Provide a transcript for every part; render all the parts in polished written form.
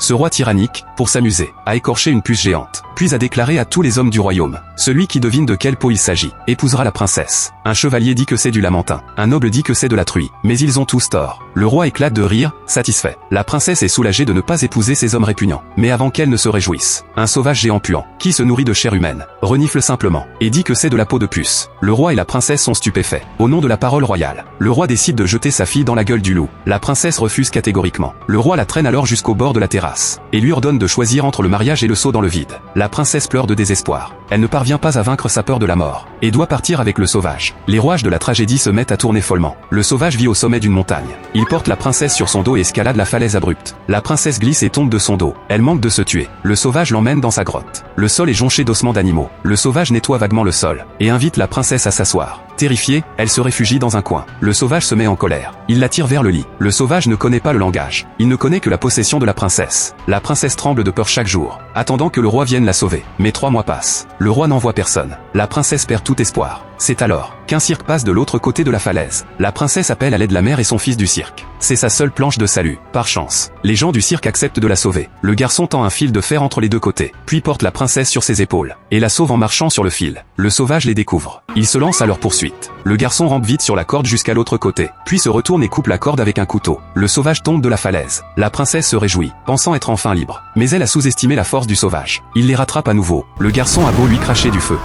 Ce roi tyrannique, pour s'amuser, a écorché une puce géante, puis a déclaré à tous les hommes du royaume: celui qui devine de quelle peau il s'agit, épousera la princesse. Un chevalier dit que c'est du lamentin, un noble dit que c'est de la truie, mais ils ont tous tort. Le roi éclate de rire, satisfait. La princesse est soulagée de ne pas épouser ces hommes répugnants. Mais avant qu'elle ne se réjouisse, un sauvage géant puant, qui se nourrit de chair humaine, renifle simplement, et dit que c'est de la peau de puce. Le roi et la princesse sont stupéfaits. Au nom de la parole royale, le roi décide de jeter sa fille dans la gueule du loup. La princesse refuse catégoriquement. Le roi la traîne alors jusqu'au bord de la terrasse, et lui ordonne de choisir entre le mariage et le saut dans le vide. La princesse pleure de désespoir. Elle ne parvient pas à vaincre sa peur de la mort, et doit partir avec le sauvage. Les rouages de la tragédie se mettent à tourner follement. Le sauvage vit au sommet d'une montagne. Il porte la princesse sur son dos et escalade la falaise abrupte. La princesse glisse et tombe de son dos. Elle manque de se tuer. Le sauvage l'emmène dans sa grotte. Le sol est jonché d'ossements d'animaux. Le sauvage nettoie vaguement le sol, et invite la princesse à s'asseoir. Terrifiée, elle se réfugie dans un coin. Le sauvage se met en colère. Il la tire vers le lit. Le sauvage ne connaît pas le langage. Il ne connaît que la possession de la princesse. La princesse tremble de peur chaque jour, attendant que le roi vienne la sauver. Mais 3 mois passent. Le roi n'envoie personne. La princesse perd tout espoir. C'est alors qu'un cirque passe de l'autre côté de la falaise. La princesse appelle à l'aide la mère et son fils du cirque. C'est sa seule planche de salut. Par chance, les gens du cirque acceptent de la sauver. Le garçon tend un fil de fer entre les deux côtés, puis porte la princesse sur ses épaules, et la sauve en marchant sur le fil. Le sauvage les découvre. Il se lance à leur poursuite. Le garçon rampe vite sur la corde jusqu'à l'autre côté, puis se retourne et coupe la corde avec un couteau. Le sauvage tombe de la falaise. La princesse se réjouit, pensant être enfin libre. Mais elle a sous-estimé la force du sauvage. Il les rattrape à nouveau. Le garçon a beau lui cracher du feu,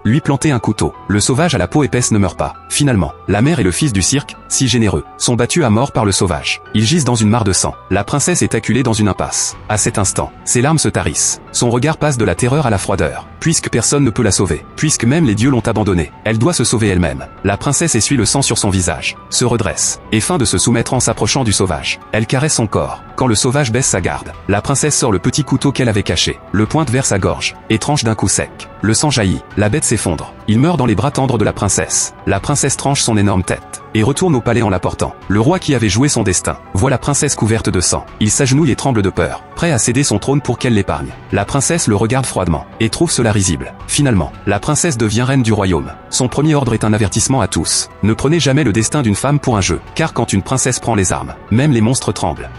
lui planter un couteau, le sauvage à la peau épaisse ne meurt pas. Finalement, la mère et le fils du cirque, si généreux, sont battus à mort par le sauvage. Ils gisent dans une mare de sang. La princesse est acculée dans une impasse. À cet instant, ses larmes se tarissent. Son regard passe de la terreur à la froideur. Puisque personne ne peut la sauver, puisque même les dieux l'ont abandonnée, elle doit se sauver elle-même. La princesse essuie le sang sur son visage, se redresse, et feint de se soumettre en s'approchant du sauvage. Elle caresse son corps. Quand le sauvage baisse sa garde, la princesse sort le petit couteau qu'elle avait caché, le pointe vers sa gorge, et tranche d'un coup sec. Le sang jaillit, la bête s'effondre. Il meurt dans les bras tendres de la princesse. La princesse tranche son énorme tête, et retourne au palais en la portant. Le roi qui avait joué son destin voit la princesse couverte de sang. Il s'agenouille et tremble de peur, prêt à céder son trône pour qu'elle l'épargne. La princesse le regarde froidement, et trouve cela risible. Finalement, la princesse devient reine du royaume. Son premier ordre est un avertissement à tous. Ne prenez jamais le destin d'une femme pour un jeu, car quand une princesse prend les armes, même les monstres tremblent.